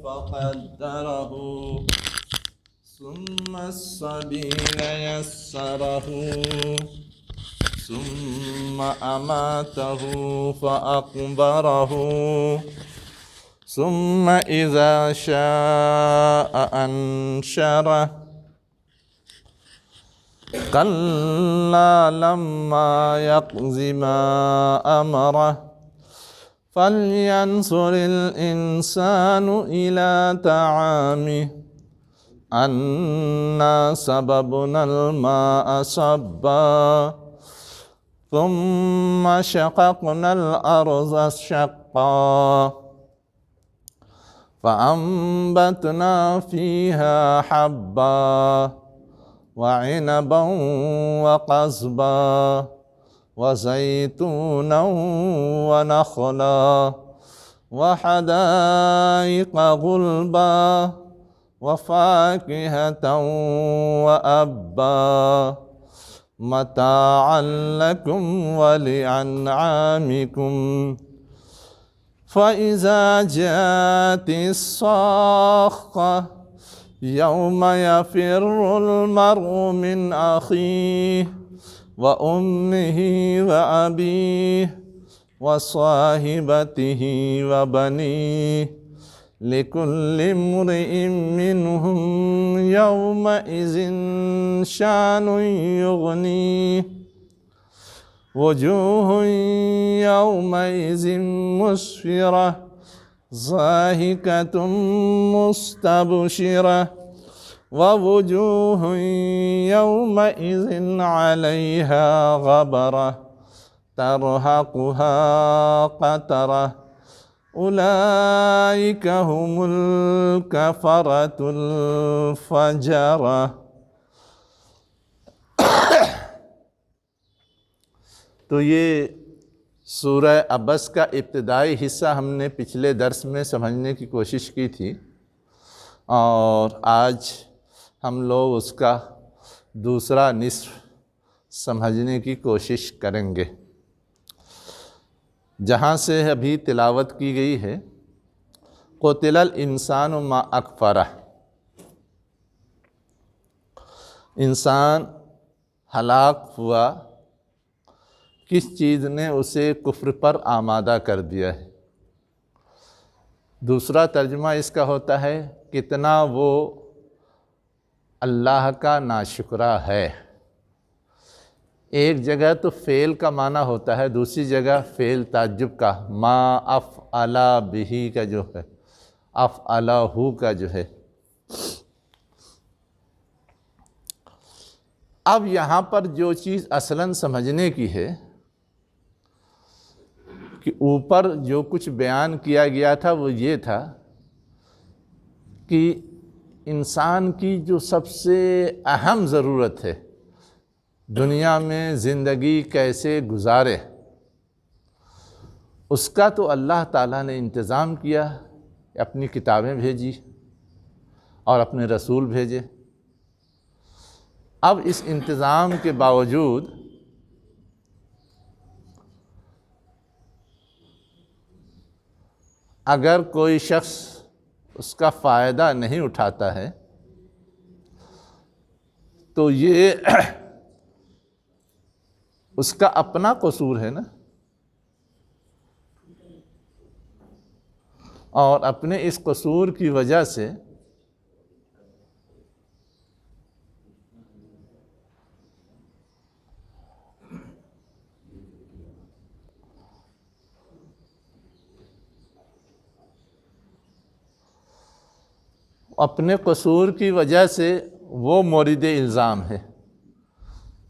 فقدره ثم السبيل يسره ثم أماته فأقبره ثم إذا شاء أنشره كلا لما يقض ما أمره فلينظر الإنسان إلى طعامه أنا صببنا الماء صبا ثم شققنا الأرض شقا فأنبتنا فيها حبا وعنبا وقضبا وزيتونا ونخلا وحدائق غلبا وفاكهة وأبا متاعا لكم ولأنعامكم فإذا جاءت الصاخة يوم يفر المرء من أخيه وأمه وأبيه وصاحبته وبنيه لكل امرئ منهم يومئذ شأن يغنيه وجوه يومئذ مسفرة ضاحكة مستبشرة ووجوه يومئذ عليها غبرة ترهقها قترة أولئك هم الكفرة الفجرة۔ تو یہ سورہ عبس کا ابتدائی حصہ ہم نے پچھلے درس میں سمجھنے کی کوشش کی تھی، اور آج ہم لوگ اس کا دوسرا نصف سمجھنے کی کوشش کریں گے، جہاں سے ابھی تلاوت کی گئی ہے قتل الانسان ما اکفرہ، انسان ہلاک ہوا کس چیز نے اسے کفر پر آمادہ کر دیا ہے۔ دوسرا ترجمہ اس کا ہوتا ہے کتنا وہ اللہ کا ناشکرہ ہے۔ ایک جگہ تو فعل کا معنی ہوتا ہے، دوسری جگہ فعل تعجب کا، ما افعل بہ کا جو ہے، افعلہ کا جو ہے۔ اب یہاں پر جو چیز اصلاً سمجھنے کی ہے کہ اوپر جو کچھ بیان کیا گیا تھا وہ یہ تھا کہ انسان کی جو سب سے اہم ضرورت ہے دنیا میں زندگی کیسے گزارے، اس کا تو اللہ تعالیٰ نے انتظام کیا، اپنی کتابیں بھیجی اور اپنے رسول بھیجے۔ اب اس انتظام کے باوجود اگر کوئی شخص اس کا فائدہ نہیں اٹھاتا ہے تو یہ اس کا اپنا قصور ہے نا، اور اپنے اس قصور کی وجہ سے وہ مورد الزام ہے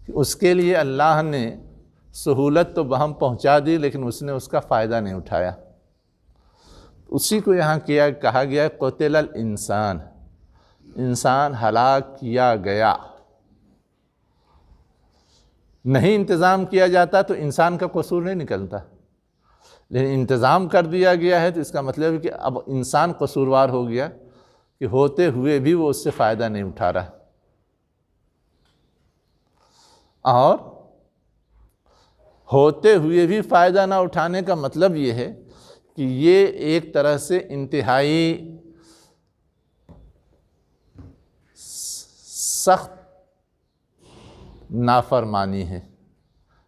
کہ اس کے لیے اللہ نے سہولت تو بہم پہنچا دی لیکن اس نے اس کا فائدہ نہیں اٹھایا۔ اسی کو یہاں کہا گیا قتل الانسان، انسان ہلاک کیا گیا۔ نہیں انتظام کیا جاتا تو انسان کا قصور نہیں نکلتا، لیکن انتظام کر دیا گیا ہے تو اس کا مطلب ہے کہ اب انسان قصوروار ہو گیا کہ ہوتے ہوئے بھی وہ اس سے فائدہ نہیں اٹھا رہا۔ اور ہوتے ہوئے بھی فائدہ نہ اٹھانے کا مطلب یہ ہے کہ یہ ایک طرح سے انتہائی سخت نافرمانی ہے۔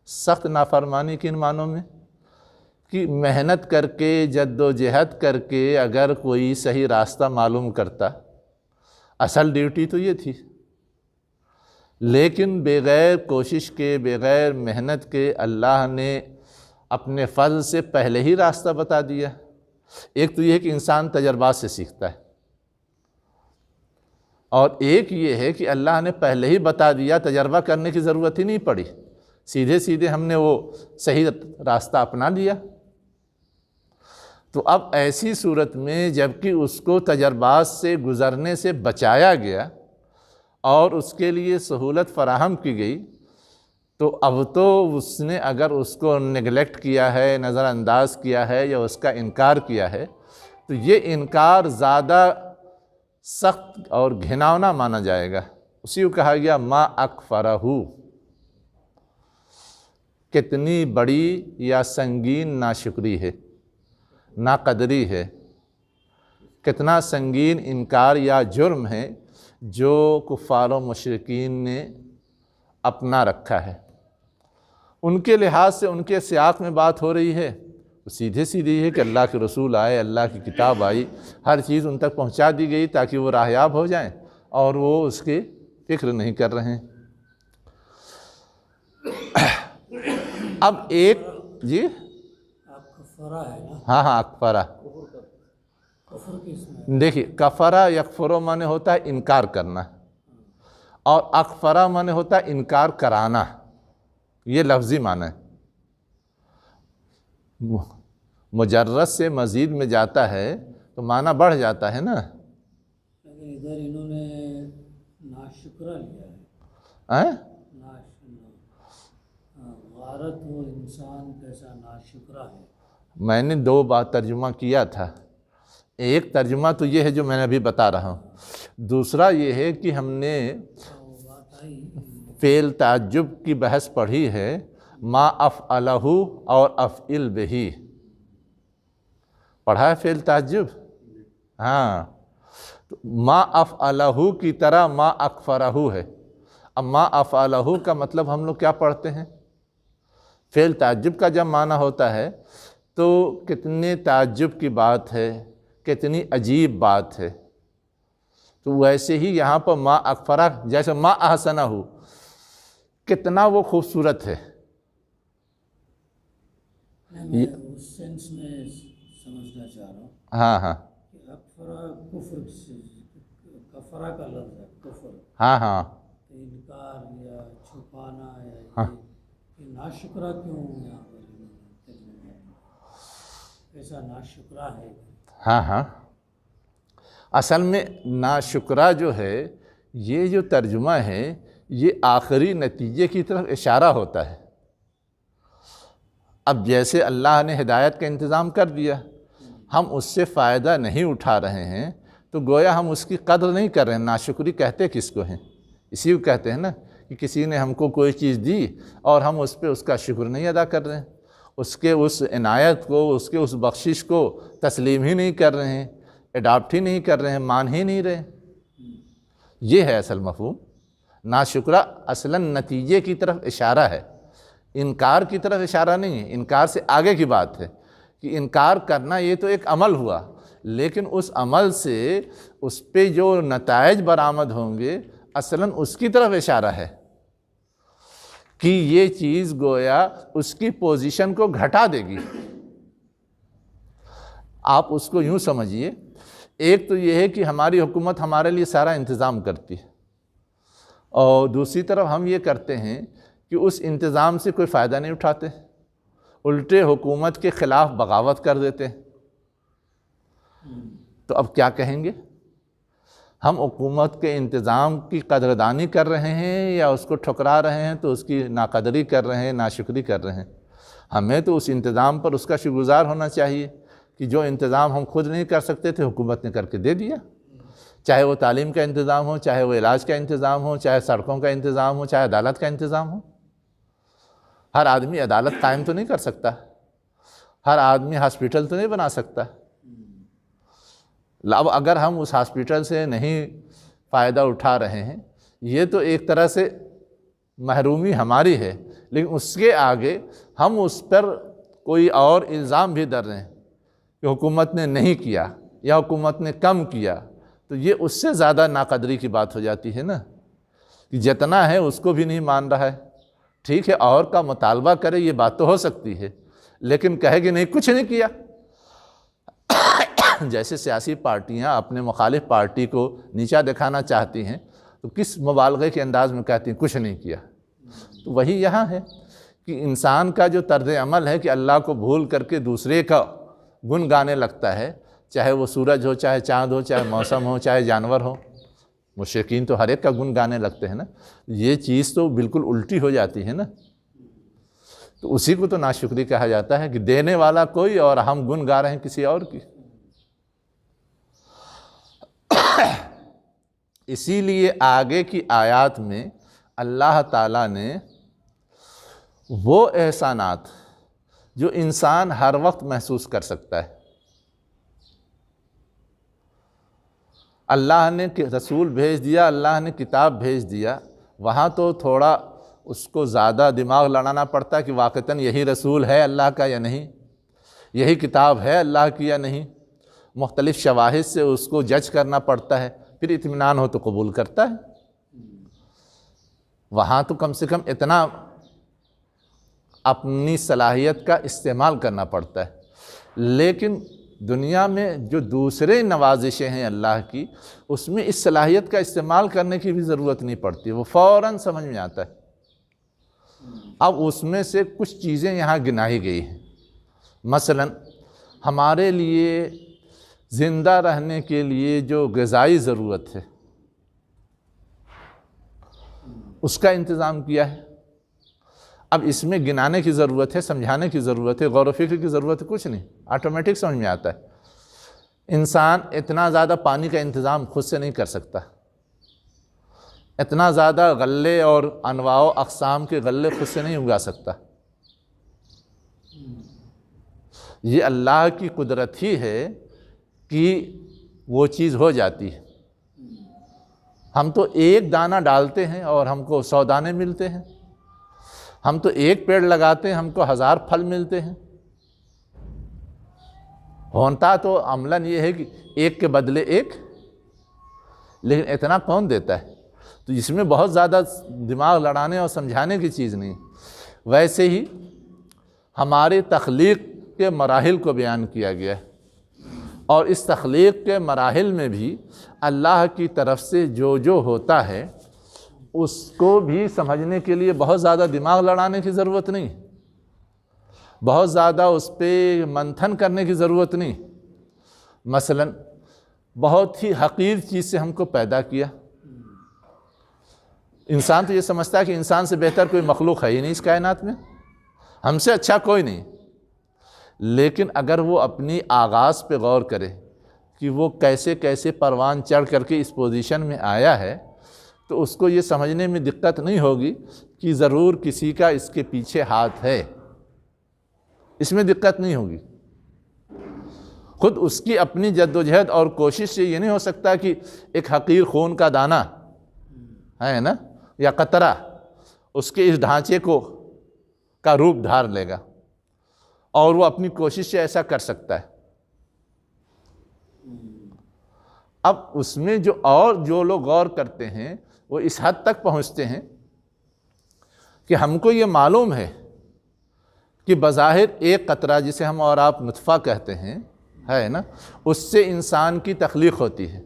سخت نافرمانی کن معنوں میں؟ کہ محنت کر کے جد و جہد کر کے اگر کوئی صحیح راستہ معلوم کرتا، اصل ڈیوٹی تو یہ تھی، لیکن بغیر کوشش کے بغیر محنت کے اللہ نے اپنے فضل سے پہلے ہی راستہ بتا دیا۔ ایک تو یہ ہے کہ انسان تجربات سے سیکھتا ہے، اور ایک یہ ہے کہ اللہ نے پہلے ہی بتا دیا، تجربہ کرنے کی ضرورت ہی نہیں پڑی، سیدھے سیدھے ہم نے وہ صحیح راستہ اپنا لیا۔ تو اب ایسی صورت میں جبکہ اس کو تجربات سے گزرنے سے بچایا گیا اور اس کے لیے سہولت فراہم کی گئی، تو اب تو اس نے اگر اس کو نگلیکٹ کیا ہے، نظر انداز کیا ہے یا اس کا انکار کیا ہے، تو یہ انکار زیادہ سخت اور گھناؤنا مانا جائے گا۔ اسی کو کہا گیا ما اکفرہ، کتنی بڑی یا سنگین ناشکری ہے، ناقدری ہے، کتنا سنگین انکار یا جرم ہے جو کفار و مشرکین نے اپنا رکھا ہے۔ ان کے لحاظ سے ان کے سیاق میں بات ہو رہی ہے، سیدھے سیدھی ہے کہ اللہ کے رسول آئے، اللہ کی کتاب آئی، ہر چیز ان تک پہنچا دی گئی تاکہ وہ راہیاب ہو جائیں، اور وہ اس کی فکر نہیں کر رہے ہیں۔ اب ایک جی کفرہ ہے نا، ہاں اکفرہ، کفر کی اس میں دیکھیے کفرہ یکفرو معنی ہوتا ہے انکار کرنا، اور اکفرہ معنی ہوتا ہے انکار کرانا، یہ لفظی معنی ہے۔ مجرد سے مزید میں جاتا ہے تو معنی بڑھ جاتا ہے نا۔ لیکن ادھر انہوں نے ناشکرہ لیا ہے، غارت وہ انسان کیسا ناشکرہ ہے۔ میں نے دو بار ترجمہ کیا تھا، ایک ترجمہ تو یہ ہے جو میں نے ابھی بتا رہا ہوں، دوسرا یہ ہے کہ ہم نے بات آئی فعل تعجب کی بحث پڑھی ہے، ما افعلہ اور افعل بہی، پڑھا ہے فعل تعجب؟ ہاں، تو ما افعلہ کی طرح ما اکفرہ ہے۔ اب ما افعلہ کا مطلب ہم لوگ کیا پڑھتے ہیں؟ فعل تعجب کا جب معنی ہوتا ہے تو کتنے تعجب کی بات ہے، کتنی عجیب بات ہے، تو ویسے ہی یہاں پر ما اکفرہ جیسے ما احسنہ، کتنا وہ خوبصورت ہے۔ میں اس سینس میں سمجھنا چاہ رہا ہوں ہاں کہ اکفرہ کفر سے، کفرہ کا لفظ ہے کفر، ہاں انکار یا چھپانا یا یہ ناشکرہ کیوں یہاں پر ترجمہ ہے؟ ایسا ناشکرہ ہے۔ ہاں اصل میں ناشکرہ جو ہے، یہ جو ترجمہ ہے یہ آخری نتیجے کی طرف اشارہ ہوتا ہے۔ اب جیسے اللہ نے ہدایت کا انتظام کر دیا، ہم اس سے فائدہ نہیں اٹھا رہے ہیں تو گویا ہم اس کی قدر نہیں کر رہے ہیں۔ ناشکری کہتے کس کو ہیں؟ اسی کو کہتے ہیں نا کہ کسی نے ہم کو کوئی چیز دی اور ہم اس پہ اس کا شکر نہیں ادا کر رہے ہیں، اس کے اس عنایت کو، اس کے اس بخشش کو تسلیم ہی نہیں کر رہے ہیں، اڈاپٹ ہی نہیں کر رہے ہیں، مان ہی نہیں رہے۔ یہ ہے اصل مفہوم۔ ناشکرہ اصلاً نتیجے کی طرف اشارہ ہے، انکار کی طرف اشارہ نہیں ہے، انکار سے آگے کی بات ہے کہ انکار کرنا یہ تو ایک عمل ہوا، لیکن اس عمل سے اس پہ جو نتائج برآمد ہوں گے اصلاً اس کی طرف اشارہ ہے کہ یہ چیز گویا اس کی پوزیشن کو گھٹا دے گی۔ آپ اس کو یوں سمجھیے، ایک تو یہ ہے کہ ہماری حکومت ہمارے لیے سارا انتظام کرتی ہے، اور دوسری طرف ہم یہ کرتے ہیں کہ اس انتظام سے کوئی فائدہ نہیں اٹھاتے، الٹے حکومت کے خلاف بغاوت کر دیتے ہیں۔ تو اب کیا کہیں گے؟ ہم حکومت کے انتظام کی قدردانی کر رہے ہیں یا اس کو ٹھکرا رہے ہیں تو اس کی ناقدری کر رہے ہیں، ناشکری کر رہے ہیں؟ ہمیں تو اس انتظام پر اس کا شکر گزار ہونا چاہیے کہ جو انتظام ہم خود نہیں کر سکتے تھے حکومت نے کر کے دے دیا، چاہے وہ تعلیم کا انتظام ہو، چاہے وہ علاج کا انتظام ہو، چاہے سڑکوں کا انتظام ہو، چاہے عدالت کا انتظام ہو۔ ہر آدمی عدالت قائم تو نہیں کر سکتا، ہر آدمی ہاسپیٹل تو نہیں بنا سکتا۔ اب اگر ہم اس ہاسپیٹل سے نہیں فائدہ اٹھا رہے ہیں یہ تو ایک طرح سے محرومی ہماری ہے، لیکن اس کے آگے ہم اس پر کوئی اور الزام بھی در رہے ہیں کہ حکومت نے نہیں کیا یا حکومت نے کم کیا، تو یہ اس سے زیادہ ناقدری کی بات ہو جاتی ہے نا، کہ جتنا ہے اس کو بھی نہیں مان رہا ہے۔ ٹھیک ہے، اور کا مطالبہ کرے، یہ بات تو ہو سکتی ہے، لیکن کہے کہ نہیں کچھ نہیں کیا۔ جیسے سیاسی پارٹیاں اپنے مخالف پارٹی کو نیچا دکھانا چاہتی ہیں تو کس مبالغے کے انداز میں کہتی ہیں کچھ نہیں کیا۔ تو وہی یہاں ہے کہ انسان کا جو طرز عمل ہے کہ اللہ کو بھول کر کے دوسرے کا گن گانے لگتا ہے، چاہے وہ سورج ہو، چاہے چاند ہو، چاہے موسم ہو، چاہے جانور ہو۔ مشرکین تو ہر ایک کا گن گانے لگتے ہیں نا، یہ چیز تو بالکل الٹی ہو جاتی ہے نا، تو اسی کو تو ناشکری کہا جاتا ہے کہ دینے والا کوئی اور ہم گن گا رہے ہیں کسی اور کی۔ اسی لیے آگے کی آیات میں اللہ تعالیٰ نے وہ احسانات جو انسان ہر وقت محسوس کر سکتا ہے، اللہ نے رسول بھیج دیا، اللہ نے کتاب بھیج دیا، وہاں تو تھوڑا اس کو زیادہ دماغ لڑانا پڑتا ہے کہ واقعتاً یہی رسول ہے اللہ کا یا نہیں، یہی کتاب ہے اللہ کی یا نہیں، مختلف شواہد سے اس کو جج کرنا پڑتا ہے، پھر اطمینان ہو تو قبول کرتا ہے۔ وہاں تو کم سے کم اتنا اپنی صلاحیت کا استعمال کرنا پڑتا ہے، لیکن دنیا میں جو دوسرے نوازشیں ہیں اللہ کی، اس میں اس صلاحیت کا استعمال کرنے کی بھی ضرورت نہیں پڑتی، وہ فوراً سمجھ میں آتا ہے۔ اب اس میں سے کچھ چیزیں یہاں گنائی گئی ہیں، مثلاً ہمارے لیے زندہ رہنے کے لیے جو غذائی ضرورت ہے اس کا انتظام کیا ہے۔ اب اس میں گنانے کی ضرورت ہے، سمجھانے کی ضرورت ہے، غور و فکر کی ضرورت ہے کچھ نہیں، آٹومیٹک سمجھ میں آتا ہے۔ انسان اتنا زیادہ پانی کا انتظام خود سے نہیں کر سکتا، اتنا زیادہ غلے اور انواع و اقسام کے غلے خود سے نہیں اگا سکتا، یہ اللہ کی قدرت ہی ہے کہ وہ چیز ہو جاتی ہے۔ ہم تو ایک دانہ ڈالتے ہیں اور ہم کو 100 دانے ملتے ہیں، ہم تو ایک پیڑ لگاتے ہیں ہم کو 1000 پھل ملتے ہیں۔ ہوتا تو عملاً یہ ہے کہ ایک کے بدلے ایک، لیکن اتنا کون دیتا ہے؟ تو اس میں بہت زیادہ دماغ لڑانے اور سمجھانے کی چیز نہیں۔ ویسے ہی ہماری تخلیق کے مراحل کو بیان کیا گیا ہے، اور اس تخلیق کے مراحل میں بھی اللہ کی طرف سے جو ہوتا ہے اس کو بھی سمجھنے کے لیے بہت زیادہ دماغ لڑانے کی ضرورت نہیں، بہت زیادہ اس پہ منتھن کرنے کی ضرورت نہیں۔ مثلاً بہت ہی حقیر چیز سے ہم کو پیدا کیا، انسان تو یہ سمجھتا ہے کہ انسان سے بہتر کوئی مخلوق ہے ہی نہیں اس کائنات میں، ہم سے اچھا کوئی نہیں، لیکن اگر وہ اپنی آغاز پہ غور کرے کہ وہ کیسے کیسے پروان چڑھ کر کے اس پوزیشن میں آیا ہے، تو اس کو یہ سمجھنے میں دقت نہیں ہوگی کہ ضرور کسی کا اس کے پیچھے ہاتھ ہے، اس میں دقت نہیں ہوگی۔ خود اس کی اپنی جدوجہد اور کوشش سے یہ نہیں ہو سکتا کہ ایک حقیر خون کا دانہ ہے نا یا قطرہ اس کے اس ڈھانچے کا روپ دھار لے گا اور وہ اپنی کوشش سے ایسا کر سکتا ہے۔ اب اس میں جو لوگ غور کرتے ہیں وہ اس حد تک پہنچتے ہیں کہ ہم کو یہ معلوم ہے کہ بظاہر ایک قطرہ جسے ہم اور آپ نطفہ کہتے ہیں ہے نا، اس سے انسان کی تخلیق ہوتی ہے،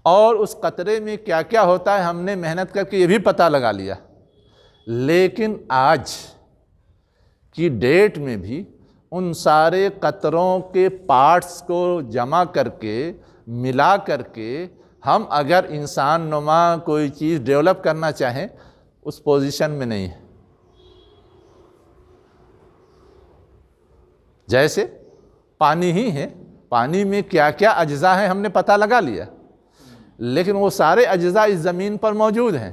اور اس قطرے میں کیا کیا ہوتا ہے ہم نے محنت کر کے یہ بھی پتہ لگا لیا، لیکن آج کی ڈیٹ میں بھی ان سارے قطروں کے پارٹس کو جمع کر کے ملا کر کے ہم اگر انسان نما کوئی چیز ڈیولپ کرنا چاہیں اس پوزیشن میں نہیں ہے۔ جیسے پانی ہی ہے، پانی میں کیا کیا اجزاء ہیں ہم نے پتہ لگا لیا، لیکن وہ سارے اجزاء اس زمین پر موجود ہیں،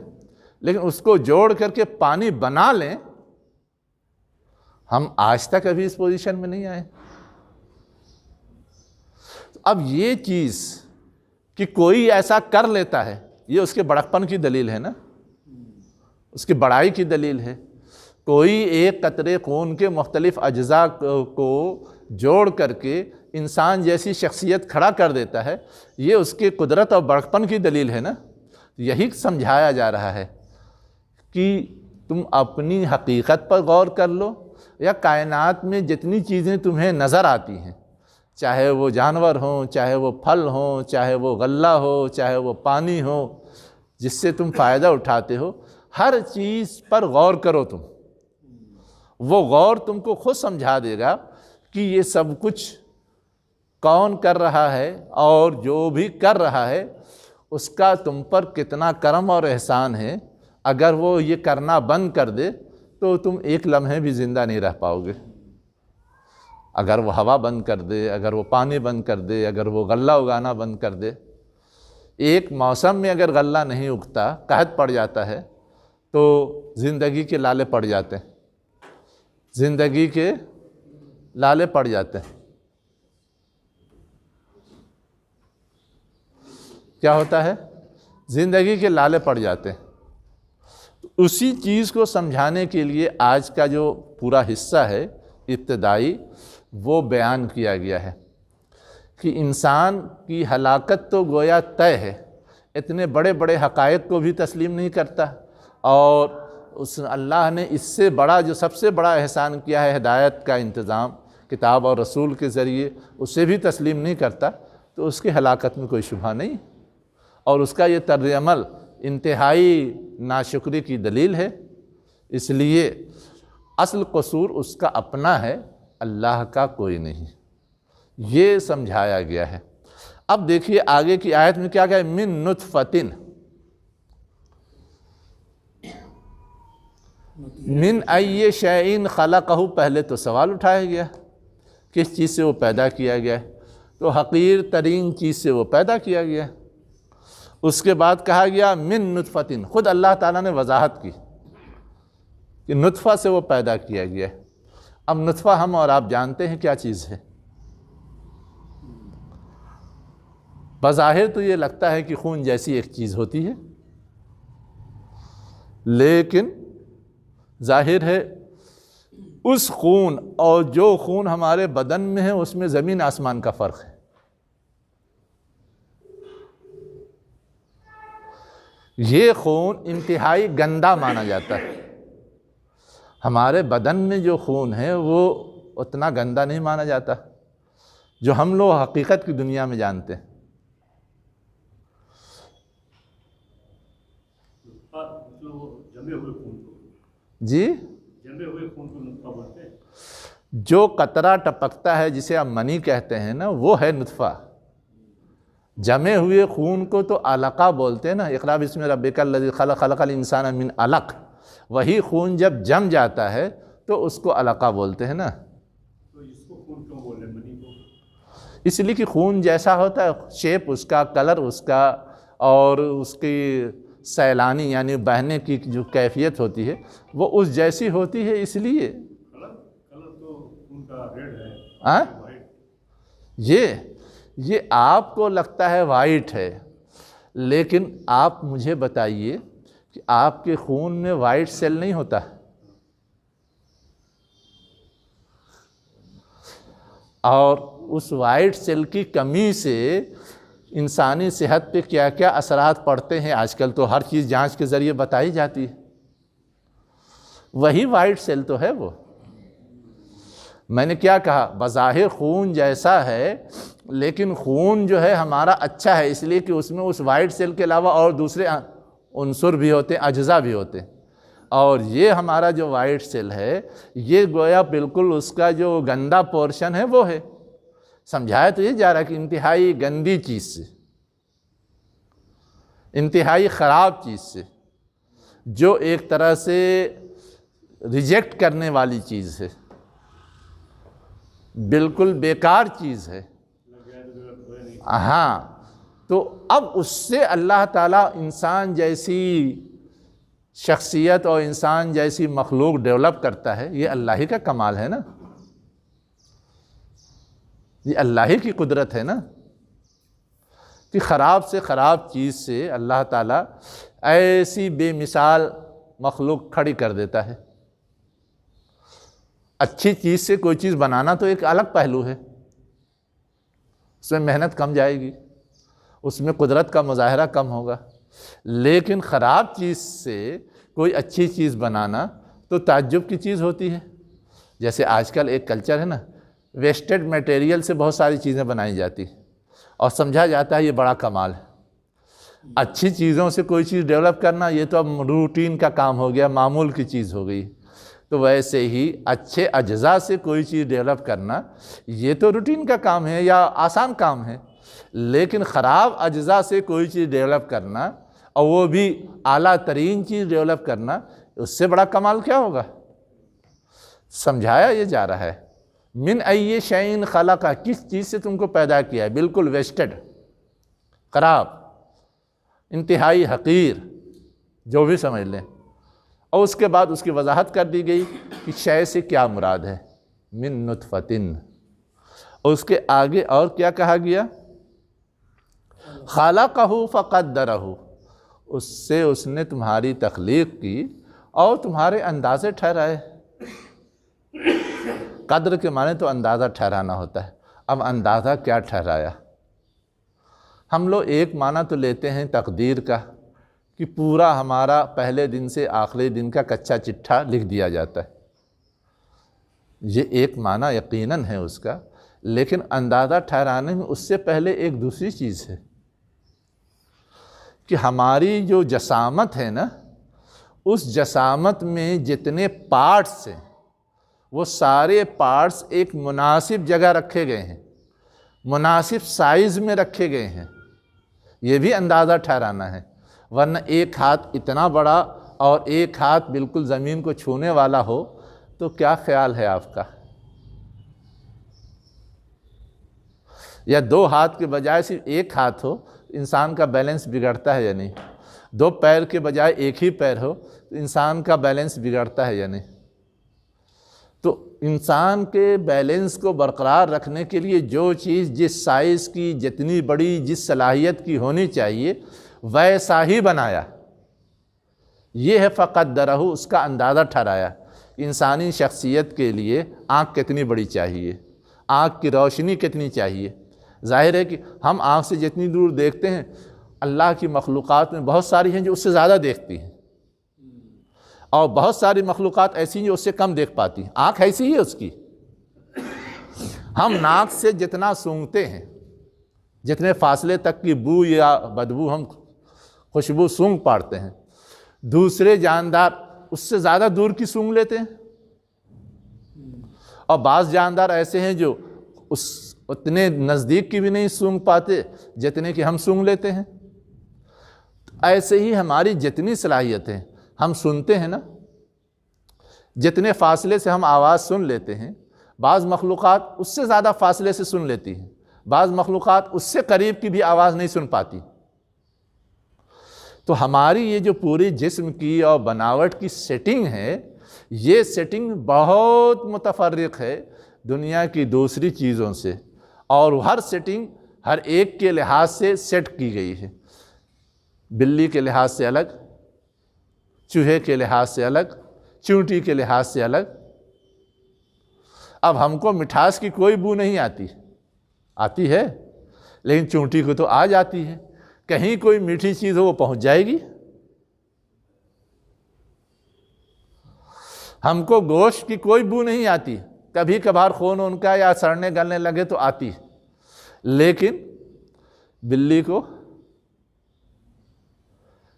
لیکن اس کو جوڑ کر کے پانی بنا لیں، ہم آج تک ابھی اس پوزیشن میں نہیں آئے۔ اب یہ چیز کہ کوئی ایسا کر لیتا ہے یہ اس کے بڑکپن کی دلیل ہے نا، اس کی بڑائی کی دلیل ہے۔ کوئی ایک قطرے خون کے مختلف اجزاء کو جوڑ کر کے انسان جیسی شخصیت کھڑا کر دیتا ہے، یہ اس کے قدرت اور بڑکپن کی دلیل ہے نا۔ یہی سمجھایا جا رہا ہے کہ تم اپنی حقیقت پر غور کر لو، یا کائنات میں جتنی چیزیں تمہیں نظر آتی ہیں، چاہے وہ جانور ہوں، چاہے وہ پھل ہوں، چاہے وہ غلہ ہو، چاہے وہ پانی ہو، جس سے تم فائدہ اٹھاتے ہو، ہر چیز پر غور کرو تم۔ وہ غور تم کو خود سمجھا دے گا کہ یہ سب کچھ کون کر رہا ہے، اور جو بھی کر رہا ہے اس کا تم پر کتنا کرم اور احسان ہے۔ اگر وہ یہ کرنا بند کر دے تو تم ایک لمحے بھی زندہ نہیں رہ پاؤ گے۔ اگر وہ ہوا بند کر دے، اگر وہ پانی بند کر دے، اگر وہ غلہ اگانا بند کر دے، ایک موسم میں اگر غلہ نہیں اگتا، قحط پڑ جاتا ہے، تو زندگی کے لالے پڑ جاتے ہیں، زندگی کے لالے پڑ جاتے ہیں۔ کیا ہوتا ہے؟ زندگی کے لالے پڑ جاتے ہیں۔ اسی چیز کو سمجھانے کے لیے آج کا جو پورا حصہ ہے ابتدائی، وہ بیان کیا گیا ہے کہ انسان کی ہلاکت تو گویا طے ہے، اتنے بڑے بڑے حقائق کو بھی تسلیم نہیں کرتا، اور اللہ نے اس سے بڑا جو سب سے بڑا احسان کیا ہے ہدایت کا انتظام کتاب اور رسول کے ذریعے، اسے بھی تسلیم نہیں کرتا، تو اس کی ہلاکت میں کوئی شبہ نہیں، اور اس کا یہ طرز عمل انتہائی ناشکری کی دلیل ہے۔ اس لیے اصل قصور اس کا اپنا ہے، اللہ کا کوئی نہیں، یہ سمجھایا گیا ہے۔ اب دیکھیے آگے کی آیت میں کیا کہا، من نطفتن، من ای شیء خلقہ، پہلے تو سوال اٹھایا گیا کس چیز سے وہ پیدا کیا گیا ہے، تو حقیر ترین چیز سے وہ پیدا کیا گیا ہے۔ اس کے بعد کہا گیا من نطفتن، خود اللہ تعالیٰ نے وضاحت کی کہ نطفہ سے وہ پیدا کیا گیا ہے۔ اب نطفہ ہم اور آپ جانتے ہیں کیا چیز ہے۔ بظاہر تو یہ لگتا ہے کہ خون جیسی ایک چیز ہوتی ہے، لیکن ظاہر ہے اس خون اور جو خون ہمارے بدن میں ہے اس میں زمین آسمان کا فرق ہے۔ یہ خون انتہائی گندا مانا جاتا ہے، ہمارے بدن میں جو خون ہے وہ اتنا گندا نہیں مانا جاتا جو ہم لوگ حقیقت کی دنیا میں جانتے ہیں۔ جی، جو قطرہ ٹپکتا ہے جسے ہم منی کہتے ہیں نا، وہ ہے نطفہ۔ جمے ہوئے خون کو تو علقہ بولتے ہیں نا، اقرا بسم ربک الذی خلق، خلق الانسان من علق، وہی خون جب جم جاتا ہے تو اس کو علقہ بولتے ہیں نا۔ تو اس کو خون کیوں بولے، منی کو؟ اس لیے کہ خون جیسا ہوتا ہے، شیپ اس کا، کلر اس کا، اور اس کی سیلانی یعنی بہنے کی جو کیفیت ہوتی ہے وہ اس جیسی ہوتی ہے، اس لیے کلر تو خون کا ریڈ ہے، ہاں وائٹ۔ یہ آپ کو لگتا ہے وائٹ ہے، لیکن آپ مجھے بتائیے کہ آپ کے خون میں وائٹ سیل نہیں ہوتا، اور اس وائٹ سیل کی کمی سے انسانی صحت پہ کیا کیا اثرات پڑتے ہیں آج کل تو ہر چیز جانچ کے ذریعے بتائی جاتی ہے۔ وہی وائٹ سیل تو ہے وہ۔ میں نے کیا کہا، بظاہر خون جیسا ہے، لیکن خون جو ہے ہمارا اچھا ہے، اس لیے کہ اس میں اس وائٹ سیل کے علاوہ اور دوسرے عنصر بھی ہوتے ہیں، اجزاء بھی ہوتے ہیں، اور یہ ہمارا جو وائٹ سیل ہے یہ گویا بالکل اس کا جو گندا پورشن ہے وہ ہے۔ سمجھایا تو یہ جا رہا ہے کہ انتہائی گندی چیز سے، انتہائی خراب چیز سے، جو ایک طرح سے ریجیکٹ کرنے والی چیز ہے، بالکل بیکار چیز ہے۔ ہاں، تو اب اس سے اللہ تعالیٰ انسان جیسی شخصیت اور انسان جیسی مخلوق ڈیولپ کرتا ہے، یہ اللہ ہی کا کمال ہے نا، یہ اللہ ہی کی قدرت ہے نا۔ کہ خراب سے خراب چیز سے اللہ تعالیٰ ایسی بے مثال مخلوق کھڑی کر دیتا ہے۔ اچھی چیز سے کوئی چیز بنانا تو ایک الگ پہلو ہے، اس میں محنت کم جائے گی، اس میں قدرت کا مظاہرہ کم ہوگا، لیکن خراب چیز سے کوئی اچھی چیز بنانا تو تعجب کی چیز ہوتی ہے۔ جیسے آج کل ایک کلچر ہے نا، ویسٹڈ میٹیریل سے بہت ساری چیزیں بنائی جاتی ہیں اور سمجھا جاتا ہے یہ بڑا کمال ہے۔ اچھی چیزوں سے کوئی چیز ڈیولپ کرنا یہ تو اب روٹین کا کام ہو گیا، معمول کی چیز ہو گئی۔ تو ویسے ہی اچھے اجزاء سے کوئی چیز ڈیولپ کرنا یہ تو روٹین کا کام ہے یا آسان کام ہے، لیکن خراب اجزاء سے کوئی چیز ڈیولپ کرنا اور وہ بھی اعلیٰ ترین چیز ڈیولپ کرنا، اس سے بڑا کمال کیا ہوگا؟ سمجھایا یہ جا رہا ہے من ای شیء خلق، کس چیز سے تم کو پیدا کیا ہے، بالکل ویسٹڈ، خراب، انتہائی حقیر، جو بھی سمجھ لیں۔ اور اس کے بعد اس کی وضاحت کر دی گئی کہ شے سے کیا مراد ہے، من نطفتن، اور اس کے آگے اور کیا کہا گیا، خلقہ فقدرہ، اس سے اس نے تمہاری تخلیق کی اور تمہارے اندازے ٹھہرائے۔ قدر کے معنی تو اندازہ ٹھہرانا ہوتا ہے، اب اندازہ کیا ٹھہرایا؟ ہم لوگ ایک معنی تو لیتے ہیں تقدیر کا کہ پورا ہمارا پہلے دن سے آخری دن کا کچا چٹھا لکھ دیا جاتا ہے، یہ ایک معنی یقیناً ہے اس کا، لیکن اندازہ ٹھہرانے میں اس سے پہلے ایک دوسری چیز ہے کہ ہماری جو جسامت ہے نا، اس جسامت میں جتنے پارٹس ہیں وہ سارے پارٹس ایک مناسب جگہ رکھے گئے ہیں، مناسب سائز میں رکھے گئے ہیں، یہ بھی اندازہ ٹھہرانا ہے۔ ورنہ ایک ہاتھ اتنا بڑا اور ایک ہاتھ بالکل زمین کو چھونے والا ہو تو کیا خیال ہے آپ کا؟ یا دو ہاتھ کے بجائے صرف ایک ہاتھ ہو، انسان کا بیلنس بگڑتا ہے یا نہیں؟ دو پیر کے بجائے ایک ہی پیر ہو تو انسان کا بیلنس بگڑتا ہے یا نہیں؟ تو انسان کے بیلنس کو برقرار رکھنے کے لیے جو چیز جس سائز کی، جتنی بڑی، جس صلاحیت کی ہونی چاہیے ویسا ہی بنایا، یہ ہے فقدرہ، اس کا اندازہ ٹھہرایا۔ انسانی شخصیت کے لیے آنکھ کتنی بڑی چاہیے، آنکھ کی روشنی کتنی چاہیے؟ ظاہر ہے کہ ہم آنکھ سے جتنی دور دیکھتے ہیں، اللہ کی مخلوقات میں بہت ساری ہیں جو اس سے زیادہ دیکھتی ہیں، اور بہت ساری مخلوقات ایسی ہیں جو اس سے کم دیکھ پاتی ہیں۔ آنکھ ایسی ہی ہے اس کی۔ ہم ناک سے جتنا سونگھتے ہیں، جتنے فاصلے تک کی بو یا بدبو ہم خوشبو سونگھ پاتے ہیں، دوسرے جاندار اس سے زیادہ دور کی سونگھ لیتے ہیں، اور بعض جاندار ایسے ہیں جو اتنے نزدیک کی بھی نہیں سونگھ پاتے جتنے کہ ہم سونگھ لیتے ہیں۔ ایسے ہی ہماری جتنی صلاحیتیں، ہم سنتے ہیں نا، جتنے فاصلے سے ہم آواز سن لیتے ہیں، بعض مخلوقات اس سے زیادہ فاصلے سے سن لیتی ہیں، بعض مخلوقات اس سے قریب کی بھی آواز نہیں سن پاتی۔ تو ہماری یہ جو پوری جسم کی اور بناوٹ کی سیٹنگ ہے، یہ سیٹنگ بہت متفرق ہے دنیا کی دوسری چیزوں سے، اور ہر سیٹنگ ہر ایک کے لحاظ سے سیٹ کی گئی ہے۔ بلی کے لحاظ سے الگ، چوہے کے لحاظ سے الگ، چونٹی کے لحاظ سے الگ۔ اب ہم کو مٹھاس کی کوئی بو نہیں آتی ہے، لیکن چونٹی کو تو آ جاتی ہے۔ کہیں کوئی میٹھی چیز ہو وہ پہنچ جائے گی۔ ہم کو گوشت کی کوئی بو نہیں آتی، کبھی کبھار خون ان کا یا سڑنے گلنے لگے تو آتی ہے، لیکن بلی کو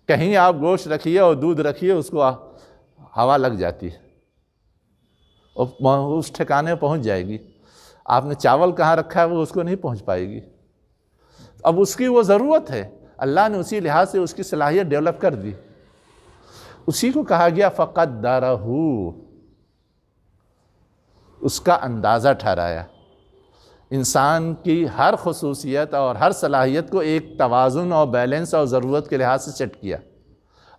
کہیں آپ گوشت رکھیے اور دودھ رکھیے، اس کو ہوا لگ جاتی ہے اور اس ٹھکانے پہنچ جائے گی۔ آپ نے چاول کہاں رکھا ہے وہ اس کو نہیں پہنچ پائے گی۔ اب اس کی وہ ضرورت ہے، اللہ نے اسی لحاظ سے اس کی صلاحیت ڈیولپ کر دی۔ اسی کو کہا گیا فقدرہ، اس کا اندازہ ٹھہرایا۔ انسان کی ہر خصوصیت اور ہر صلاحیت کو ایک توازن اور بیلنس اور ضرورت کے لحاظ سے سیٹ کیا،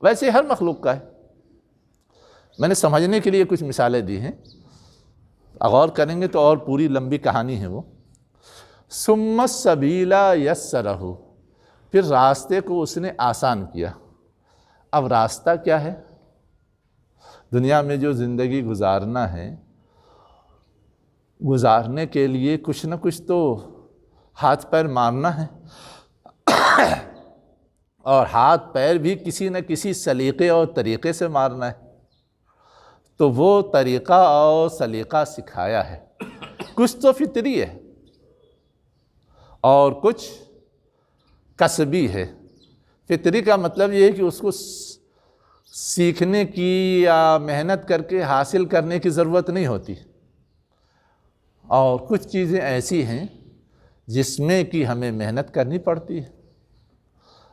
ویسے ہر مخلوق کا ہے۔ میں نے سمجھنے کے لیے کچھ مثالیں دی ہیں، غور کریں گے تو اور پوری لمبی کہانی ہے وہ۔ ثم السبیل یسرہ، پھر راستے کو اس نے آسان کیا۔ اب راستہ کیا ہے؟ دنیا میں جو زندگی گزارنا ہے، گزارنے کے لیے کچھ نہ کچھ تو ہاتھ پیر مارنا ہے، اور ہاتھ پیر بھی کسی نہ کسی سلیقے اور طریقے سے مارنا ہے۔ تو وہ طریقہ اور سلیقہ سکھایا ہے۔ کچھ تو فطری ہے اور کچھ کسبی ہے۔ فطری کا مطلب یہ ہے کہ اس کو سیکھنے کی یا محنت کر کے حاصل کرنے کی ضرورت نہیں ہوتی، اور کچھ چیزیں ایسی ہیں جس میں کہ ہمیں محنت کرنی پڑتی ہے۔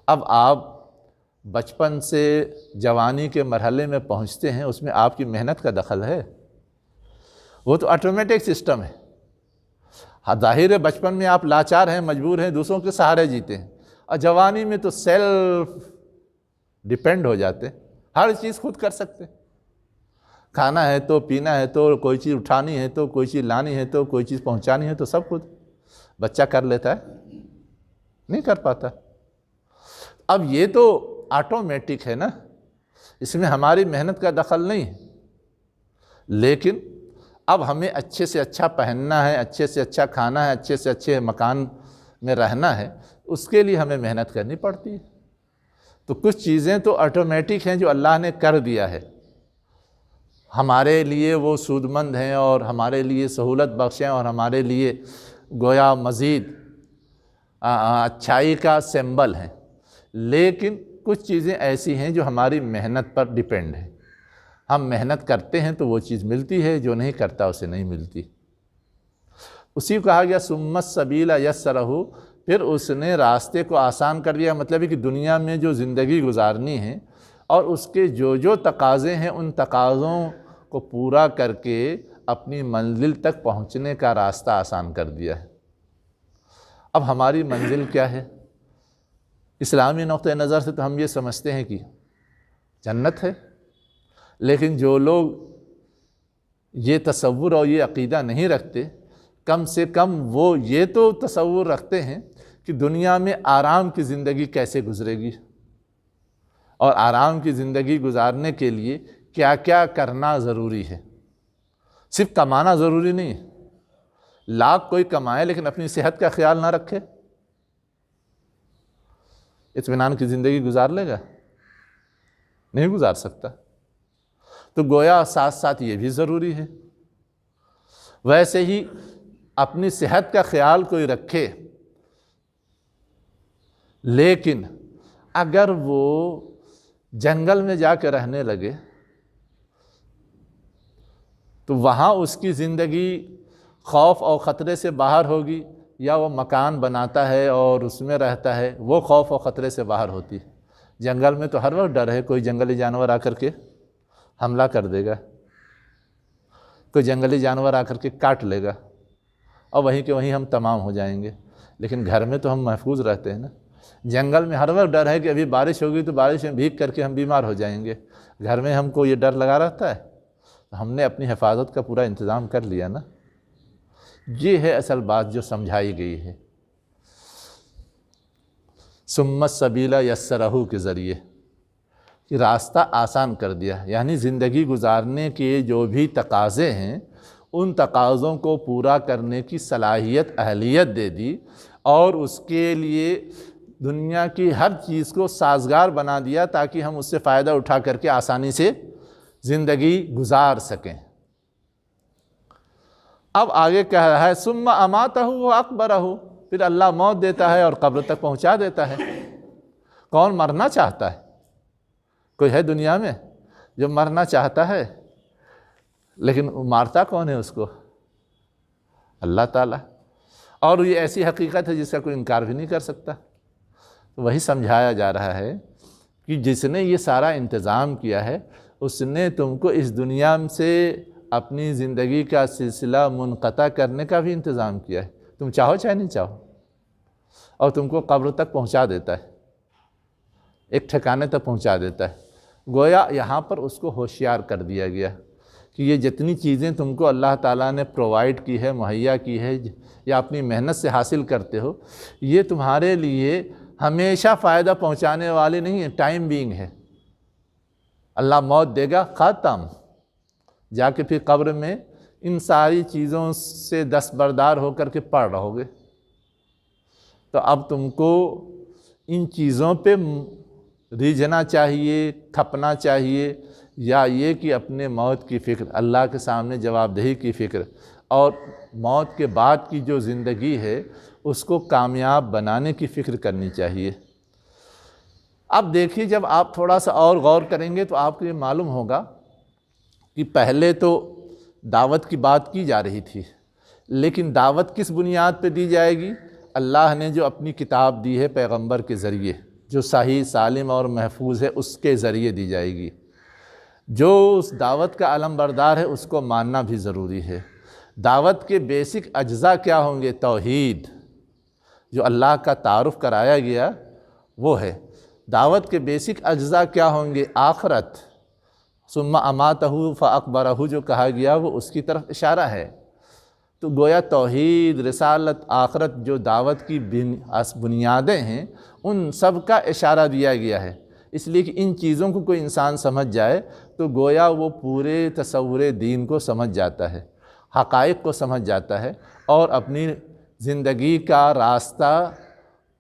اب آپ بچپن سے جوانی کے مرحلے میں پہنچتے ہیں، اس میں آپ کی محنت کا دخل ہے، وہ تو آٹومیٹک سسٹم ہے۔ ظاہر ہے بچپن میں آپ لاچار ہیں، مجبور ہیں، دوسروں کے سہارے جیتے ہیں، اور جوانی میں تو سیلف ڈیپینڈ ہو جاتے ہیں، ہر چیز خود کر سکتے ہیں۔ کھانا ہے تو، پینا ہے تو، کوئی چیز اٹھانی ہے تو، کوئی چیز لانی ہے تو، کوئی چیز پہنچانی ہے تو، سب خود بچہ کر لیتا ہے، نہیں کر پاتا۔ اب یہ تو آٹومیٹک ہے نا، اس میں ہماری محنت کا دخل نہیں ہے، لیکن اب ہمیں اچھے سے اچھا پہننا ہے، اچھے سے اچھا کھانا ہے، اچھے سے اچھے مکان میں رہنا ہے، اس کے لیے ہمیں محنت کرنی پڑتی ہے۔ تو کچھ چیزیں تو آٹومیٹک ہیں جو اللہ نے کر دیا ہے، ہمارے لیے وہ سودمند ہیں اور ہمارے لیے سہولت بخش ہیں اور ہمارے لیے گویا مزید اچھائی کا سمبل ہیں، لیکن کچھ چیزیں ایسی ہیں جو ہماری محنت پر ڈیپینڈ ہیں۔ ہم محنت کرتے ہیں تو وہ چیز ملتی ہے، جو نہیں کرتا اسے نہیں ملتی۔ اسی کو کہا گیا ثم السبیل یسرہ، پھر اس نے راستے کو آسان کر دیا۔ مطلب ہے کہ دنیا میں جو زندگی گزارنی ہے اور اس کے جو تقاضے ہیں، ان تقاضوں کو پورا کر کے اپنی منزل تک پہنچنے کا راستہ آسان کر دیا ہے۔ اب ہماری منزل کیا ہے؟ اسلامی نقطہ نظر سے تو ہم یہ سمجھتے ہیں کہ جنت ہے، لیکن جو لوگ یہ تصور اور یہ عقیدہ نہیں رکھتے، کم سے کم وہ یہ تو تصور رکھتے ہیں کہ دنیا میں آرام کی زندگی کیسے گزرے گی، اور آرام کی زندگی گزارنے کے لیے کیا کیا کرنا ضروری ہے۔ صرف کمانا ضروری نہیں ہے، لاکھ کوئی کمائے لیکن اپنی صحت کا خیال نہ رکھے، اطمینان کی زندگی گزار لے گا؟ نہیں گزار سکتا۔ تو گویا ساتھ ساتھ یہ بھی ضروری ہے۔ ویسے ہی اپنی صحت کا خیال کوئی رکھے، لیکن اگر وہ جنگل میں جا کے رہنے لگے تو وہاں اس کی زندگی خوف اور خطرے سے باہر ہوگی، یا وہ مکان بناتا ہے اور اس میں رہتا ہے، وہ خوف اور خطرے سے باہر ہوتی ہے۔ جنگل میں تو ہر وقت ڈر ہے، کوئی جنگلی جانور آ کر کے حملہ کر دے گا، کوئی جنگلی جانور آ کر کے کاٹ لے گا، اور وہیں کے وہیں ہم تمام ہو جائیں گے۔ لیکن گھر میں تو ہم محفوظ رہتے ہیں نا۔ جنگل میں ہر وقت ڈر ہے کہ ابھی بارش ہوگی تو بارش میں بھیگ کر کے ہم بیمار ہو جائیں گے، گھر میں ہم کو یہ ڈر لگا رہتا ہے، ہم نے اپنی حفاظت کا پورا انتظام کر لیا نا۔ یہ ہے اصل بات جو سمجھائی گئی ہے ثم السبیل یسرہ کے ذریعے، کہ راستہ آسان کر دیا، یعنی زندگی گزارنے کے جو بھی تقاضے ہیں ان تقاضوں کو پورا کرنے کی صلاحیت، اہلیت دے دی، اور اس کے لیے دنیا کی ہر چیز کو سازگار بنا دیا تاکہ ہم اس سے فائدہ اٹھا کر کے آسانی سے زندگی گزار سکیں۔ اب آگے کہہ رہا ہے ثم اماتہ واقبرہ، پھر اللہ موت دیتا ہے اور قبر تک پہنچا دیتا ہے۔ کون مرنا چاہتا ہے؟ کوئی ہے دنیا میں جو مرنا چاہتا ہے؟ لیکن مارتا کون ہے اس کو؟ اللہ تعالیٰ۔ اور یہ ایسی حقیقت ہے جس کا کوئی انکار بھی نہیں کر سکتا۔ تو وہی سمجھایا جا رہا ہے کہ جس نے یہ سارا انتظام کیا ہے، اس نے تم کو اس دنیا سے اپنی زندگی کا سلسلہ منقطع کرنے کا بھی انتظام کیا ہے، تم چاہو چاہے نہیں چاہو، اور تم کو قبر تک پہنچا دیتا ہے، ایک ٹھکانے تک پہنچا دیتا ہے۔ گویا یہاں پر اس کو ہوشیار کر دیا گیا کہ یہ جتنی چیزیں تم کو اللہ تعالیٰ نے پرووائڈ کی ہے، مہیا کی ہے، یا اپنی محنت سے حاصل کرتے ہو، یہ تمہارے لیے ہمیشہ فائدہ پہنچانے والی نہیں ہے، ٹائم بینگ ہے۔ اللہ موت دے گا، ختم، جا کے پھر قبر میں ان ساری چیزوں سے دستبردار ہو کر کے پڑ رہو گے۔ تو اب تم کو ان چیزوں پہ ریجھنا چاہیے، کھپنا چاہیے، یا یہ کہ اپنے موت کی فکر، اللہ کے سامنے جواب دہی کی فکر، اور موت کے بعد کی جو زندگی ہے اس کو کامیاب بنانے کی فکر کرنی چاہیے۔ اب دیکھیے، جب آپ تھوڑا سا اور غور کریں گے تو آپ کو یہ معلوم ہوگا کہ پہلے تو دعوت کی بات کی جا رہی تھی، لیکن دعوت کس بنیاد پہ دی جائے گی؟ اللہ نے جو اپنی کتاب دی ہے پیغمبر کے ذریعے، جو صحیح سالم اور محفوظ ہے، اس کے ذریعے دی جائے گی۔ جو اس دعوت کا علم بردار ہے اس کو ماننا بھی ضروری ہے۔ دعوت کے بیسک اجزاء کیا ہوں گے؟ توحید، جو اللہ کا تعارف کرایا گیا وہ ہے۔ دعوت کے بیسک اجزاء کیا ہوں گے؟ آخرت، ثم اماتہ فاقبرہ جو کہا گیا وہ اس کی طرف اشارہ ہے۔ تو گویا توحید، رسالت، آخرت جو دعوت کی بنیادیں ہیں، ان سب کا اشارہ دیا گیا ہے، اس لیے کہ ان چیزوں کو کوئی انسان سمجھ جائے تو گویا وہ پورے تصور دین کو سمجھ جاتا ہے، حقائق کو سمجھ جاتا ہے، اور اپنی زندگی کا راستہ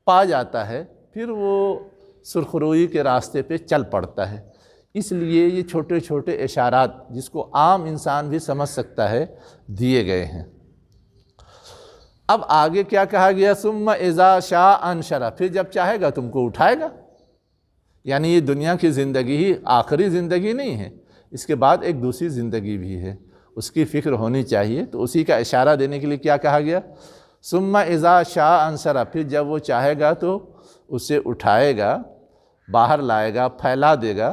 پا جاتا ہے، پھر وہ سرخروئی کے راستے پہ چل پڑتا ہے۔ اس لیے یہ چھوٹے چھوٹے اشارات جس کو عام انسان بھی سمجھ سکتا ہے دیے گئے ہیں۔ اب آگے کیا کہا گیا؟ ثم اذا شاء انشرہ، پھر جب چاہے گا تم کو اٹھائے گا۔ یعنی یہ دنیا کی زندگی ہی آخری زندگی نہیں ہے، اس کے بعد ایک دوسری زندگی بھی ہے، اس کی فکر ہونی چاہیے۔ تو اسی کا اشارہ دینے کے لیے کیا کہا گیا؟ ثم اذا شاء انشرہ، پھر جب وہ چاہے گا تو اسے اٹھائے گا، باہر لائے گا، پھیلا دے گا۔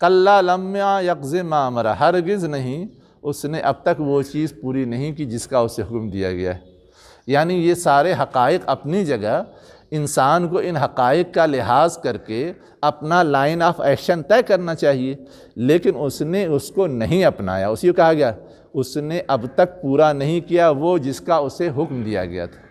کلا لم یقض ما امرہ، ہرگز نہیں، اس نے اب تک وہ چیز پوری نہیں کی جس کا اسے حکم دیا گیا ہے۔ یعنی یہ سارے حقائق اپنی جگہ، انسان کو ان حقائق کا لحاظ کر کے اپنا لائن آف ایکشن طے کرنا چاہیے، لیکن اس نے اس کو نہیں اپنایا۔ اسی کو کہا گیا اس نے اب تک پورا نہیں کیا وہ جس کا اسے حکم دیا گیا تھا،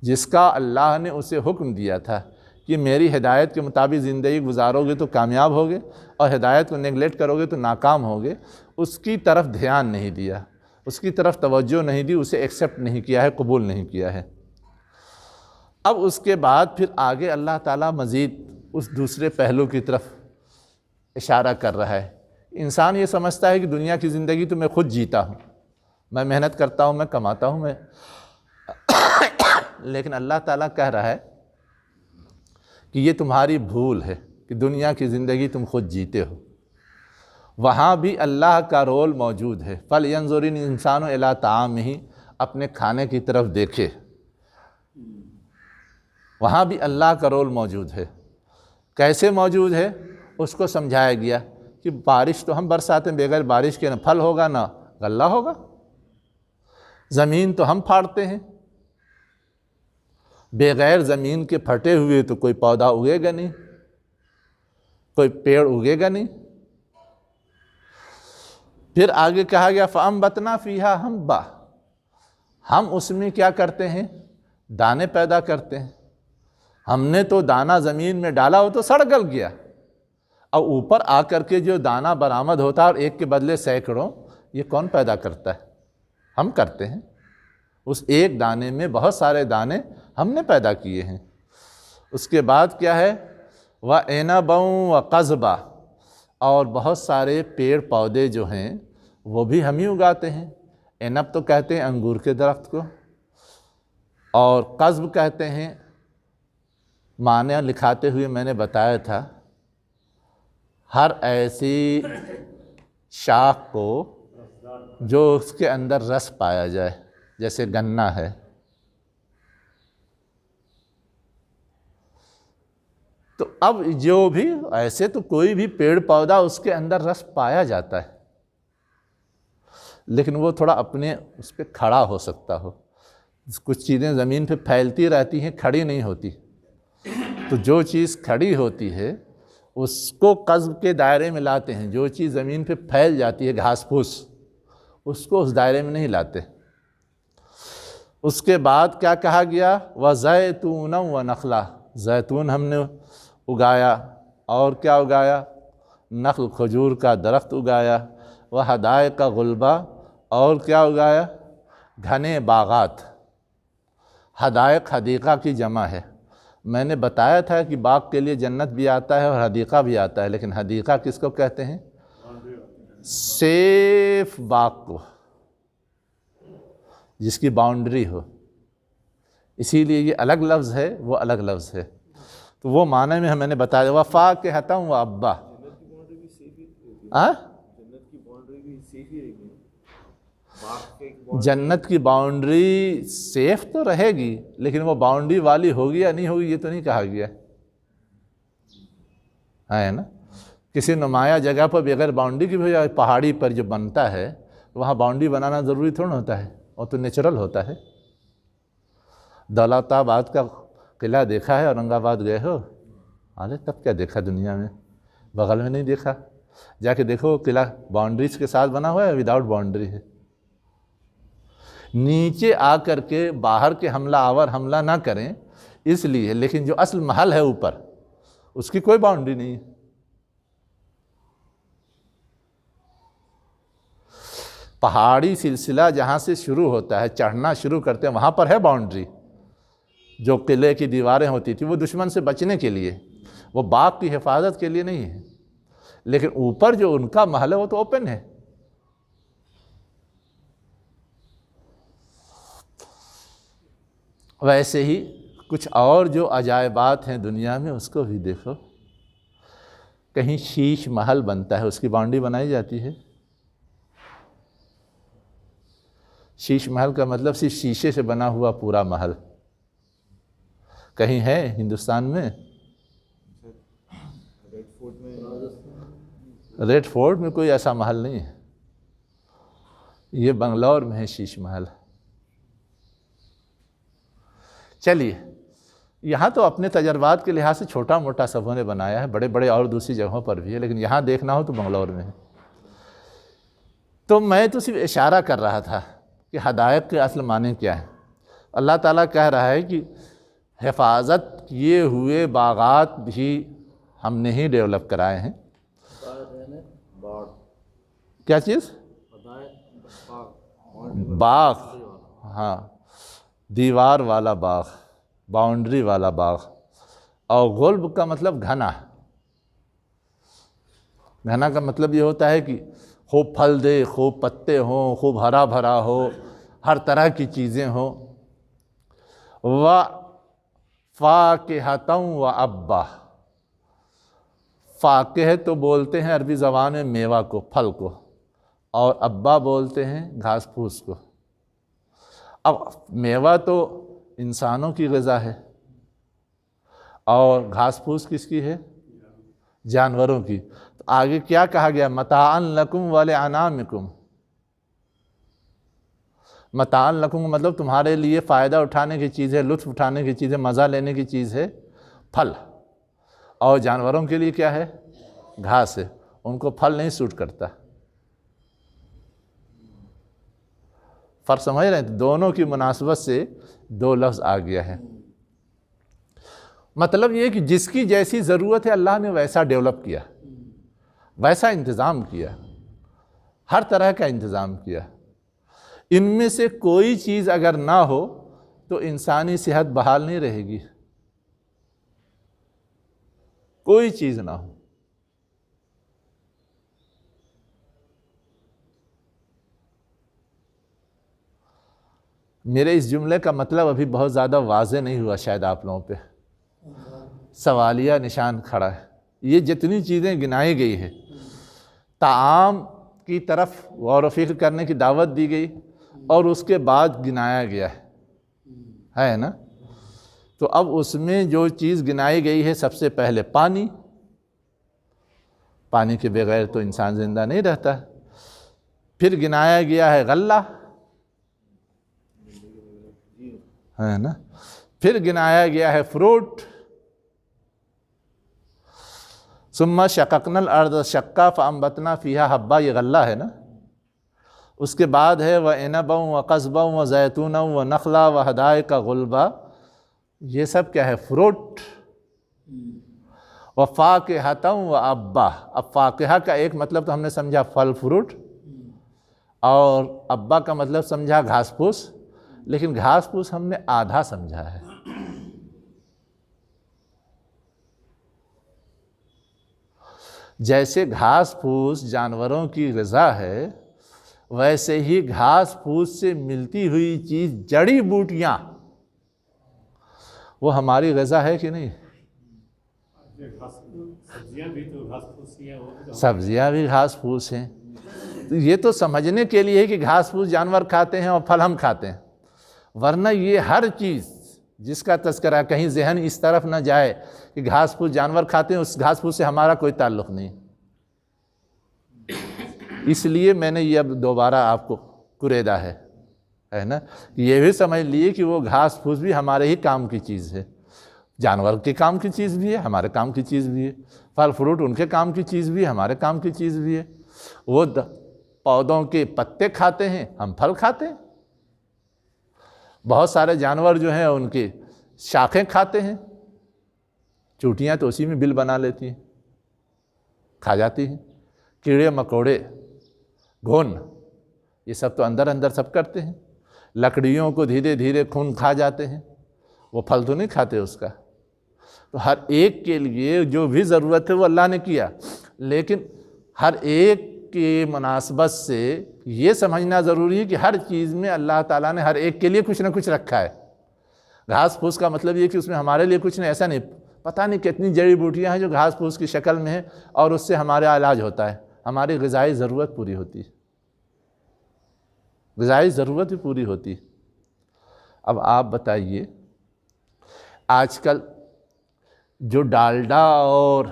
جس کا اللہ نے اسے حکم دیا تھا کہ میری ہدایت کے مطابق زندگی گزارو گے تو کامیاب ہوگے، اور ہدایت کو نیگلیکٹ کرو گے تو ناکام ہوگے۔ اس کی طرف دھیان نہیں دیا، اس کی طرف توجہ نہیں دی، اسے ایکسیپٹ نہیں کیا ہے، قبول نہیں کیا ہے۔ اب اس کے بعد پھر آگے اللہ تعالیٰ مزید اس دوسرے پہلو کی طرف اشارہ کر رہا ہے۔ انسان یہ سمجھتا ہے کہ دنیا کی زندگی تو میں خود جیتا ہوں، میں محنت کرتا ہوں، میں کماتا ہوں، میں لیکن اللہ تعالیٰ کہہ رہا ہے کہ یہ تمہاری بھول ہے کہ دنیا کی زندگی تم خود جیتے ہو، وہاں بھی اللہ کا رول موجود ہے۔ فَلْيَنْظُرِ الْإِنسَانُ إِلَىٰ طَعَامِهِ، اپنے کھانے کی طرف دیکھے، وہاں بھی اللہ کا رول موجود ہے۔ کیسے موجود ہے اس کو سمجھایا گیا کہ بارش تو ہم برساتے ہیں، بغیر بارش کے نہ پھل ہوگا نہ غلہ ہوگا۔ زمین تو ہم پھاڑتے ہیں، بغیر زمین کے پھٹے ہوئے تو کوئی پودا اگے گا نہیں، کوئی پیڑ اگے گا نہیں۔ پھر آگے کہا گیا فَأَنبَتْنَا فِيهَا حَبًّا، ہم اس میں کیا کرتے ہیں؟ دانے پیدا کرتے ہیں۔ ہم نے تو دانہ زمین میں ڈالا ہو تو سڑ گل گیا، اور اوپر آ کر کے جو دانہ برآمد ہوتا ہے اور ایک کے بدلے سینکڑوں، یہ کون پیدا کرتا ہے؟ ہم کرتے ہیں۔ اس ایک دانے میں بہت سارے دانے ہم نے پیدا کیے ہیں۔ اس کے بعد کیا ہے؟ وَعِنَبًا وَقَضْبًا، اور بہت سارے پیڑ پودے جو ہیں وہ بھی ہم ہی اگاتے ہیں۔ عنب تو کہتے ہیں انگور کے درخت کو، اور قضب کہتے ہیں، معنی لکھاتے ہوئے میں نے بتایا تھا، ہر ایسی شاخ کو جو اس کے اندر رس پایا جائے، جیسے گنا ہے۔ تو اب جو بھی ایسے تو کوئی بھی پیڑ پودا اس کے اندر رس پایا جاتا ہے، لیکن وہ تھوڑا اپنے اس پہ کھڑا ہو سکتا ہو۔ کچھ چیزیں زمین پہ پھیلتی رہتی ہیں، کھڑی نہیں ہوتی۔ تو جو چیز کھڑی ہوتی ہے اس کو قضب کے دائرے میں لاتے ہیں، جو چیز زمین پہ پھیل جاتی ہے گھاس پھوس، اس کو اس دائرے میں نہیں لاتے۔ اس کے بعد کیا کہا گیا؟ وَزَيْتُونًا وَنَخْلًا، زیتون ہم نے اگایا، اور کیا اگایا؟ نخل کھجور کا درخت اگایا، وہ حدائق کا غلبہ، اور کیا اگایا؟ گھنے باغات۔ حدائق حدیقہ کی جمع ہے۔ میں نے بتایا تھا کہ باغ کے لیے جنت بھی آتا ہے اور حدیقہ بھی آتا ہے، لیکن حدیقہ کس کو کہتے ہیں؟ صرف باغ کو، جس کی باؤنڈری ہو، اسی لیے یہ الگ لفظ ہے، وہ الگ لفظ ہے۔ تو وہ معنی میں میں نے بتایا وفاکہۃ و ابا۔ جنت کی باؤنڈری سیف تو رہے گی، لیکن وہ باؤنڈری والی ہوگی یا نہیں ہوگی یہ تو نہیں کہا گیا ہے نا۔ کسی نمایاں جگہ پر بغیر باؤنڈری کی بھی، پہاڑی پر جو بنتا ہے وہاں باؤنڈری بنانا ضروری تھوڑا ہوتا ہے، وہ تو نیچرل ہوتا ہے۔ دولت آباد کا قلعہ دیکھا ہے؟ اورنگ آباد گئے ہو؟ ارے تب کیا دیکھا دنیا میں، بغل میں نہیں دیکھا، جا کے دیکھو قلعہ باؤنڈریز کے ساتھ بنا ہوا ہے، وداؤٹ باؤنڈری ہے۔ نیچے آ کر کے باہر کے حملہ آور حملہ نہ کریں اس لیے، لیکن جو اصل محل ہے اوپر اس کی کوئی باؤنڈری نہیں ہے۔ پہاڑی سلسلہ جہاں سے شروع ہوتا ہے، چڑھنا شروع کرتے ہیں، وہاں پر ہے باؤنڈری۔ جو قلعے کی دیواریں ہوتی تھی وہ دشمن سے بچنے کے لیے، وہ باغ کی حفاظت کے لیے نہیں ہے، لیکن اوپر جو ان کا محل ہے وہ تو اوپن ہے۔ ویسے ہی کچھ اور جو عجائبات ہیں دنیا میں اس کو بھی دیکھو۔ کہیں شیش محل بنتا ہے، اس کی باؤنڈری بنائی جاتی ہے۔ شیش محل کا مطلب صرف شیشے سے بنا ہوا پورا محل کہیں ہے ہندوستان میں؟ ریڈ فورٹ میں کوئی ایسا محل نہیں ہے، یہ بنگلور میں ہے شیش محل۔ چلیے، یہاں تو اپنے تجربات کے لحاظ سے چھوٹا موٹا سبوں نے بنایا ہے، بڑے بڑے اور دوسری جگہوں پر بھی ہے، لیکن یہاں دیکھنا ہو تو بنگلور میں ہے۔ تو میں تو صرف اشارہ کر رہا تھا کہ حدائق کے اصل معنی کیا ہے۔ اللہ تعالیٰ کہہ رہا ہے کہ حفاظت کیے ہوئے باغات بھی ہم نے ہی ڈیولپ کرائے ہیں۔ کیا چیز؟ باغ، ہاں، دیوار والا باغ، باؤنڈری والا باغ۔ اور غلب کا مطلب گھنا۔ گھنا کا مطلب یہ ہوتا ہے کہ خوب پھل دے، خوب پتے ہوں، خوب ہرا بھرا ہو، ہر طرح کی چیزیں ہوں۔ فاکہۃ و ابا۔ فاکہ تو بولتے ہیں عربی زبان میں میوہ کو، پھل کو، اور ابا بولتے ہیں گھاس پھوس کو۔ اب میوہ تو انسانوں کی غذا ہے، اور گھاس پھوس کس کی ہے؟ جانوروں کی۔ تو آگے کیا کہا گیا؟ متاعا لکم ولانعامکم۔ متاعا لکم مطلب تمہارے لیے فائدہ اٹھانے کی چیز ہے، لطف اٹھانے کی چیز ہے، مزہ لینے کی چیز ہے پھل، اور جانوروں کے لیے کیا ہے؟ گھاس ہے، ان کو پھل نہیں سوٹ کرتا۔ فرق سمجھ رہے ہیں؟ دونوں کی مناسبت سے دو لفظ آ گیا ہے۔ مطلب یہ کہ جس کی جیسی ضرورت ہے اللہ نے ویسا ڈیولپ کیا، ویسا انتظام کیا، ہر طرح کا انتظام کیا۔ ان میں سے کوئی چیز اگر نہ ہو تو انسانی صحت بحال نہیں رہے گی، کوئی چیز نہ ہو۔ میرے اس جملے کا مطلب ابھی بہت زیادہ واضح نہیں ہوا شاید آپ لوگوں پہ، سوالیہ نشان کھڑا ہے۔ یہ جتنی چیزیں گنائی گئی ہے، طعام کی طرف غور و فکر کرنے کی دعوت دی گئی، اور اس کے بعد گنایا گیا ہے نا۔ تو اب اس میں جو چیز گنائی گئی ہے، سب سے پہلے پانی۔ پانی کے بغیر تو انسان زندہ نہیں رہتا۔ پھر گنایا گیا ہے غلہ، ہے نا۔ پھر گنایا گیا ہے فروٹ۔ ثم شققنا الارض شقا فانبتنا فیہا حبا، یہ غلہ ہے نا۔ اس کے بعد ہے وعنبا وقضبا وزیتونا ونخلا وحدائق غلبا، یہ سب کیا ہے؟ فروٹ۔ و فاکہۃ و ابا۔ اب فاکہہ کا ایک مطلب تو ہم نے سمجھا پھل فروٹ، اور ابا کا مطلب سمجھا گھاس پھوس، لیکن گھاس پھوس ہم نے آدھا سمجھا ہے۔ جیسے گھاس پھوس جانوروں کی غذا ہے، ویسے ہی گھاس پھوس سے ملتی ہوئی چیز جڑی بوٹیاں وہ ہماری غذا ہے کہ نہیں؟ سبزیاں بھی تو گھاس پھوس ہی ہیں، وہ بھی تو سبزیاں بھی گھاس پھوس ہیں۔ یہ تو سمجھنے کے لیے کہ گھاس پھوس جانور کھاتے ہیں اور پھل ہم کھاتے ہیں، ورنہ یہ ہر چیز جس کا تذکرہ، کہیں ذہن اس طرف نہ جائے کہ گھاس پھوس جانور کھاتے ہیں، اس گھاس پھوس سے ہمارا کوئی تعلق نہیں۔ اس لیے میں نے یہ اب دوبارہ آپ کو کریدا ہے نا، یہ بھی سمجھ لیے کہ وہ گھاس پھوس بھی ہمارے ہی کام کی چیز ہے، جانور کے کام کی چیز بھی ہے، ہمارے کام کی چیز بھی ہے، پھل فروٹ ان کے کام کی چیز بھی ہے، ہمارے کام کی چیز بھی ہے۔ وہ پودوں کے پتے کھاتے ہیں، ہم پھل کھاتے ہیں۔ بہت سارے جانور جو ہیں ان کی شاخیں کھاتے ہیں، چوٹیاں تو اسی میں بل بنا لیتی ہیں، کھا جاتی ہیں۔ کیڑے مکوڑے، گھن، یہ سب تو اندر اندر سب کرتے ہیں۔ لکڑیوں کو دھیرے دھیرے خون کھا جاتے ہیں، وہ پھل تو نہیں کھاتے اس کا۔ تو ہر ایک کے لیے جو بھی ضرورت ہے وہ اللہ نے کیا، لیکن ہر ایک کی مناسبت سے یہ سمجھنا ضروری ہے کہ ہر چیز میں اللہ تعالیٰ نے ہر ایک کے لیے کچھ نہ کچھ رکھا ہے۔ گھاس پھوس کا مطلب یہ کہ اس میں ہمارے لیے کچھ نہیں، ایسا نہیں، پتہ نہیں کتنی جڑی بوٹیاں ہیں جو گھاس پھوس کی شکل میں ہیں، اور اس سے ہمارا علاج ہوتا ہے، ہماری غذائی ضرورت پوری ہوتی ہے، غذائی ضرورت بھی پوری ہوتی ہے۔ اب آپ بتائیے، آج کل جو ڈالڈا اور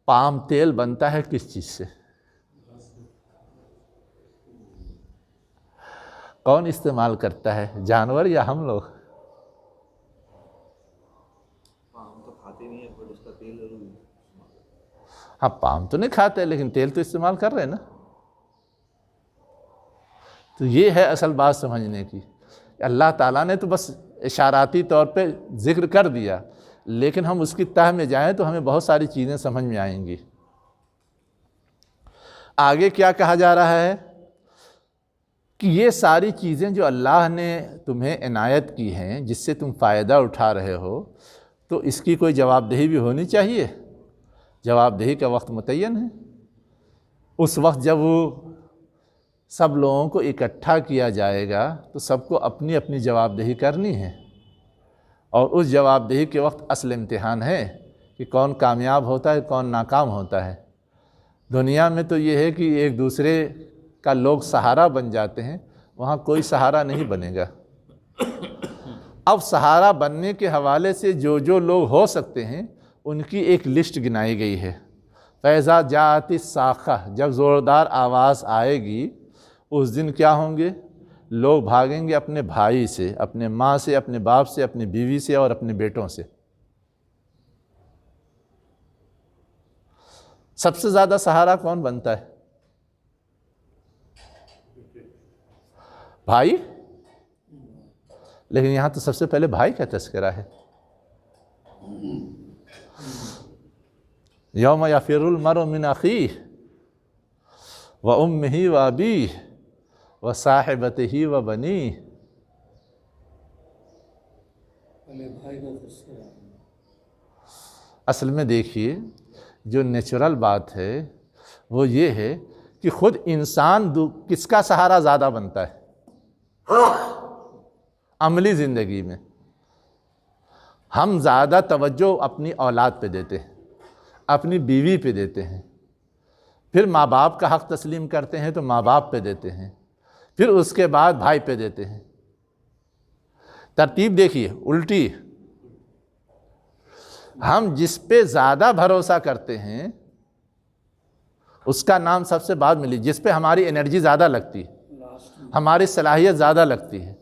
پام تیل بنتا ہے کس چیز سے؟ کون استعمال کرتا ہے، جانور یا ہم لوگ؟ پام تو کھاتے نہیں ہیں، پر اس کا تیل ضرور ہے۔ ہاں، پام تو نہیں کھاتے لیکن تیل تو استعمال کر رہے ہیں نا۔ تو یہ ہے اصل بات سمجھنے کی۔ اللہ تعالیٰ نے تو بس اشاراتی طور پہ ذکر کر دیا، لیکن ہم اس کی تہ میں جائیں تو ہمیں بہت ساری چیزیں سمجھ میں آئیں گی۔ آگے کیا کہا جا رہا ہے کہ یہ ساری چیزیں جو اللہ نے تمہیں عنایت کی ہیں، جس سے تم فائدہ اٹھا رہے ہو، تو اس کی کوئی جواب دہی بھی ہونی چاہیے۔ جواب دہی کا وقت متعین ہے۔ اس وقت جب وہ سب لوگوں کو اکٹھا کیا جائے گا تو سب کو اپنی اپنی جواب دہی کرنی ہے، اور اس جواب دہی کے وقت اصل امتحان ہے کہ کون کامیاب ہوتا ہے، کون ناکام ہوتا ہے۔ دنیا میں تو یہ ہے کہ ایک دوسرے کا لوگ سہارا بن جاتے ہیں، وہاں کوئی سہارا نہیں بنے گا۔ اب سہارا بننے کے حوالے سے جو لوگ ہو سکتے ہیں ان کی ایک لسٹ گنائی گئی ہے۔ فَإِذَا جَاءَتِ الصَّاخَّةُ، جب زوردار آواز آئے گی، اس دن کیا ہوں گے؟ لوگ بھاگیں گے اپنے بھائی سے، اپنے ماں سے، اپنے باپ سے، اپنی بیوی سے اور اپنے بیٹوں سے۔ سب سے زیادہ سہارا کون بنتا ہے؟ بھائی، لیکن یہاں تو سب سے پہلے بھائی کا تذکرہ ہے۔ یوم یفر المرء من اخیہ وامہ وابیہ وصاحبتہ وبنیہ۔ پہلے بھائی کا تذکرہ۔ اصل میں دیکھیے، جو نیچرل بات ہے وہ یہ ہے کہ خود انسان کس کا سہارا زیادہ بنتا ہے عملی زندگی میں؟ ہم زیادہ توجہ اپنی اولاد پہ دیتے ہیں، اپنی بیوی پہ دیتے ہیں، پھر ماں باپ کا حق تسلیم کرتے ہیں تو ماں باپ پہ دیتے ہیں، پھر اس کے بعد بھائی پہ دیتے ہیں۔ ترتیب دیکھیے الٹی۔ ہم جس پہ زیادہ بھروسہ کرتے ہیں اس کا نام سب سے بعد ملی، جس پہ ہماری انرجی زیادہ لگتی ہے، ہماری صلاحیت زیادہ لگتی ہے،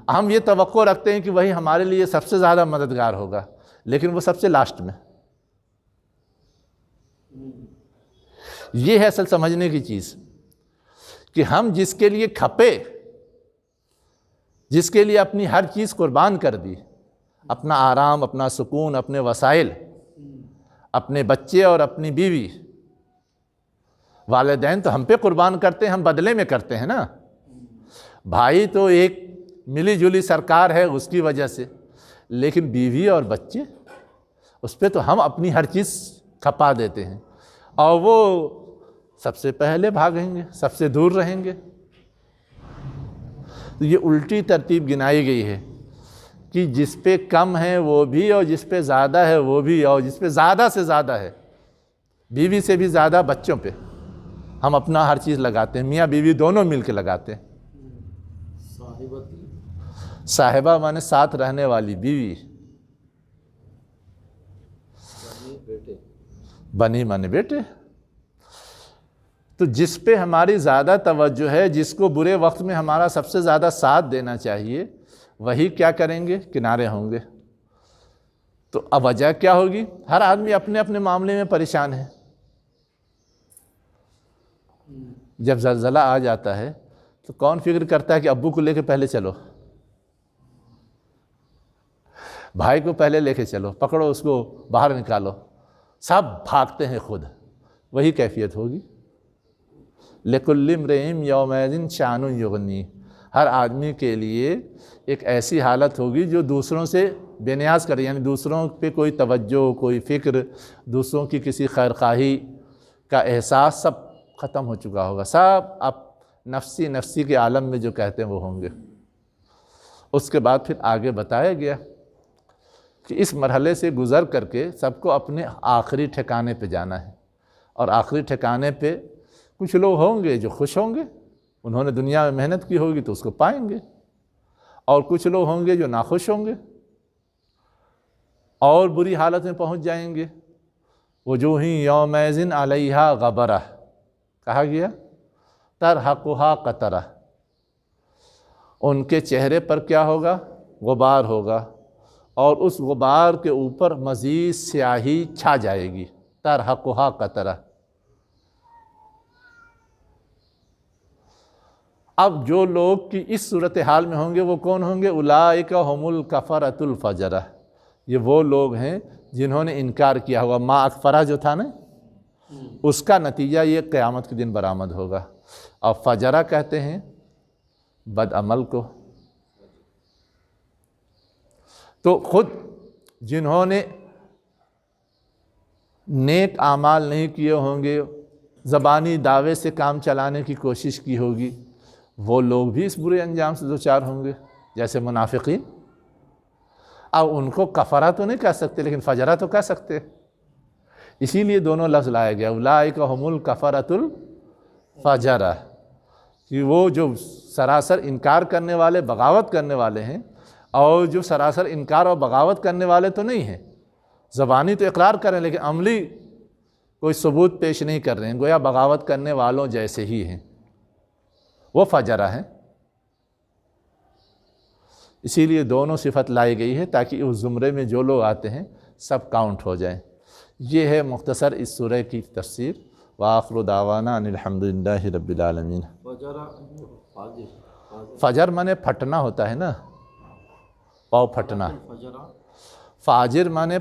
ہم یہ توقع رکھتے ہیں کہ وہی ہمارے لیے سب سے زیادہ مددگار ہوگا، لیکن وہ سب سے لاسٹ میں۔ یہ ہے اصل سمجھنے کی چیز کہ ہم جس کے لیے کھپے، جس کے لیے اپنی ہر چیز قربان کر دی، اپنا آرام، اپنا سکون، اپنے وسائل، اپنے بچے اور اپنی بیوی، والدین تو ہم پہ قربان کرتے ہیں، ہم بدلے میں کرتے ہیں نا. بھائی تو ایک ملی جلی سرکار ہے اس کی وجہ سے، لیکن بیوی اور بچے اس پہ تو ہم اپنی ہر چیز کھپا دیتے ہیں، اور وہ سب سے پہلے بھاگیں گے، سب سے دور رہیں گے. تو یہ الٹی ترتیب گنائی گئی ہے کہ جس پہ کم ہے وہ بھی، اور جس پہ زیادہ ہے وہ بھی، اور جس پہ زیادہ سے زیادہ ہے، بیوی سے بھی زیادہ بچوں پہ ہم اپنا ہر چیز لگاتے ہیں. میاں بیوی دونوں مل کے لگاتے ہیں. صاحبہ مانے ساتھ رہنے والی بیوی، بنی مانے بیٹے. تو جس پہ ہماری زیادہ توجہ ہے، جس کو برے وقت میں ہمارا سب سے زیادہ ساتھ دینا چاہیے، وہی کیا کریں گے؟ کنارے ہوں گے. تو اب وجہ کیا ہوگی؟ ہر آدمی اپنے اپنے معاملے میں پریشان ہے. جب زلزلہ آ جاتا ہے تو کون فکر کرتا ہے کہ ابو کو لے کے پہلے چلو، بھائی کو پہلے لے کے چلو، پکڑو اس کو باہر نکالو؟ سب بھاگتے ہیں خود. وہی کیفیت ہوگی. لِكُلِّ امْرِئٍ يَوْمَئِذٍ شَأْنٌ يُغْنِيهِ. ہر آدمی کے لیے ایک ایسی حالت ہوگی جو دوسروں سے بے نیاز کرے، یعنی دوسروں پہ کوئی توجہ، کوئی فکر، دوسروں کی کسی خیرخواہی کا احساس سب ختم ہو چکا ہوگا. سب اب نفسی نفسی کے عالم میں جو کہتے ہیں وہ ہوں گے. اس کے بعد پھر آگے بتایا گیا کہ اس مرحلے سے گزر کر کے سب کو اپنے آخری ٹھکانے پہ جانا ہے. اور آخری ٹھکانے پہ کچھ لوگ ہوں گے جو خوش ہوں گے، انہوں نے دنیا میں محنت کی ہوگی تو اس کو پائیں گے، اور کچھ لوگ ہوں گے جو ناخوش ہوں گے اور بری حالت میں پہنچ جائیں گے. وجوہ یومئذ علیہا غبرہ کہا گیا، ترہقھا قطرہ. ان کے چہرے پر کیا ہوگا؟ غبار ہوگا، اور اس غبار کے اوپر مزید سیاہی چھا جائے گی. ترہقھا قطرہ. اب جو لوگ کی اس صورتحال میں ہوں گے وہ کون ہوں گے؟ اولئک هم الکفرۃ الفجرہ. یہ وہ لوگ ہیں جنہوں نے انکار کیا ہوگا. ما اکفرہ جو تھا نا، اس کا نتیجہ یہ قیامت کے دن برآمد ہوگا. اور فجرہ کہتے ہیں بد عمل کو. تو خود جنہوں نے نیک اعمال نہیں کیے ہوں گے، زبانی دعوے سے کام چلانے کی کوشش کی ہوگی، وہ لوگ بھی اس برے انجام سے دوچار ہوں گے، جیسے منافقین. اب ان کو کفرہ تو نہیں کہہ سکتے لیکن فجرہ تو کہہ سکتے. اسی لیے دونوں لفظ لایا گیا، اولئک هم الکفرۃ الفجرہ، کہ وہ جو سراسر انکار کرنے والے، بغاوت کرنے والے ہیں، اور جو سراسر انکار اور بغاوت کرنے والے تو نہیں ہیں، زبانی تو اقرار کریں لیکن عملی کوئی ثبوت پیش نہیں کر رہے ہیں، گویا بغاوت کرنے والوں جیسے ہی ہیں، وہ فجرہ ہیں. اسی لیے دونوں صفت لائی گئی ہے تاکہ اس زمرے میں جو لوگ آتے ہیں سب کاؤنٹ ہو جائیں. یہ ہے مختصر اس سورہ کی تفسیر. وآخر دعوانا ان الحمدللہ رب العالمین. فجر مانے پھٹنا ہوتا ہے نا، پاؤ پھٹنا. فاجر مانے